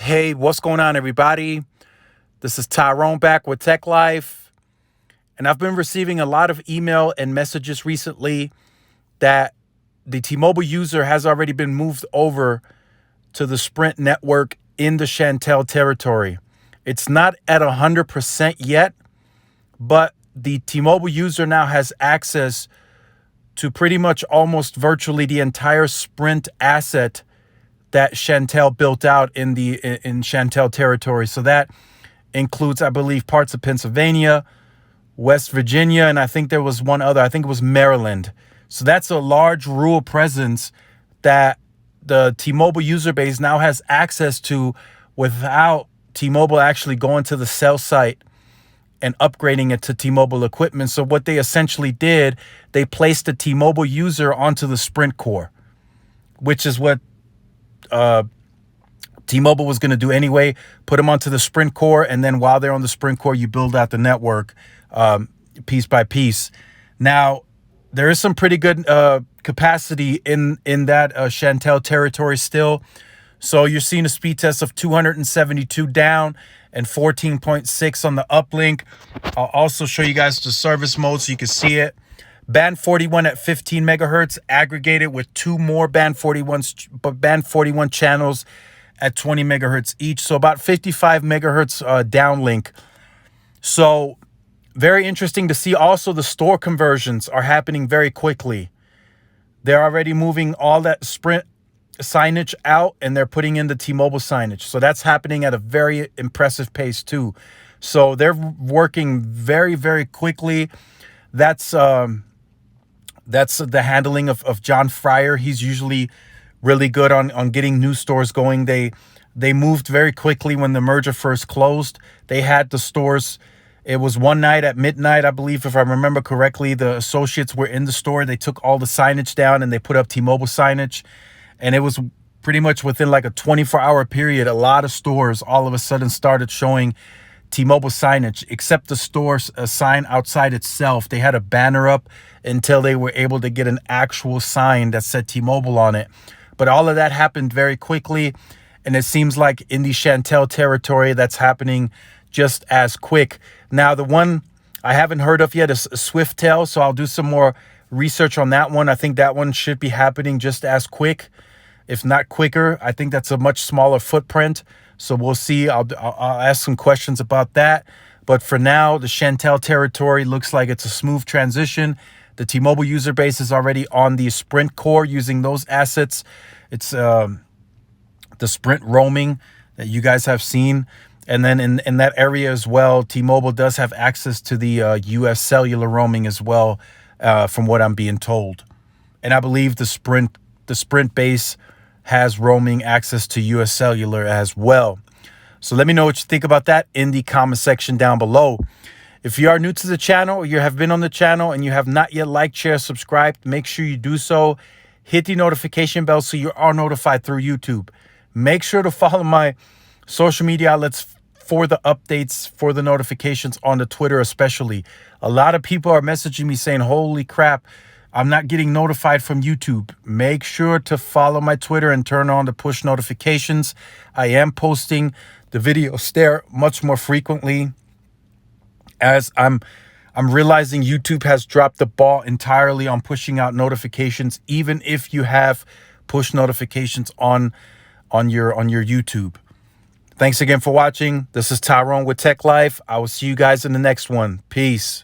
Hey, what's going on, everybody? This is Tyrone back with Tech Life. And I've been receiving a lot of email and messages recently that the T-Mobile user has already been moved over to the Sprint network in the Shantel territory. It's not at 100% yet, but the T-Mobile user now has access to pretty much almost virtually the entire Sprint asset that Shantel built out in Shantel territory. So that includes, I believe, parts of Pennsylvania, West Virginia, and I think there was one other. I think it was Maryland. So that's a large rural presence that the T-Mobile user base now has access to without T-Mobile actually going to the cell site and upgrading it to T-Mobile equipment. So what they essentially did, they placed the T-Mobile user onto the Sprint core, which is what T-Mobile was going to do anyway. Put them onto the Sprint core, and then while they're on the Sprint core, you build out the network piece by piece. Now, there is some pretty good capacity in that Shantel territory still. So you're seeing a speed test of 272 down and 14.6 on the uplink. I'll also show you guys the service mode so you can see it. Band 41 at 15 megahertz, aggregated with two more band 41 channels at 20 megahertz each. So about 55 megahertz downlink. So very interesting to see. Also, the store conversions are happening very quickly. They're already moving all that Sprint signage out, and they're putting in the T-Mobile signage. So that's happening at a very impressive pace too. So they're working very, very quickly. That's the handling of John Fryer. He's usually really good on getting new stores going. They moved very quickly when the merger first closed. They had the stores. It was one night at midnight, I believe, if I remember correctly. The associates were in the store. They took all the signage down and they put up T-Mobile signage. And it was pretty much within like a 24-hour period, a lot of stores all of a sudden started showing T-Mobile signage, except the store's sign outside itself. They had a banner up until they were able to get an actual sign that said T-Mobile on it. But all of that happened very quickly. And it seems like in the Shantel territory, that's happening just as quick. Now, the one I haven't heard of yet is Swiftel. So I'll do some more research on that one. I think that one should be happening just as quick, if not quicker. I think that's a much smaller footprint. So we'll see. I'll ask some questions about that. But for now, the Shantel territory looks like it's a smooth transition. The T-Mobile user base is already on the Sprint core using those assets. It's the Sprint roaming that you guys have seen. And then in that area as well, T-Mobile does have access to the US cellular roaming as well, from what I'm being told. And I believe the Sprint base has roaming access to US cellular as well. So let me know what you think about that in the comment section down below. If you are new to the channel, or you have been on the channel and you have not yet liked, share, subscribed, make sure you do so. Hit the notification bell so you are notified through YouTube. Make sure to follow my social media outlets for the updates, for the notifications on the Twitter especially. A lot of people are messaging me saying, holy crap, I'm not getting notified from YouTube. Make sure to follow my Twitter and turn on the push notifications. I am posting the videos there much more frequently, as I'm realizing YouTube has dropped the ball entirely on pushing out notifications, even if you have push notifications on your YouTube. Thanks again for watching. This is Tyrone with Tech Life. I will see you guys in the next one. Peace.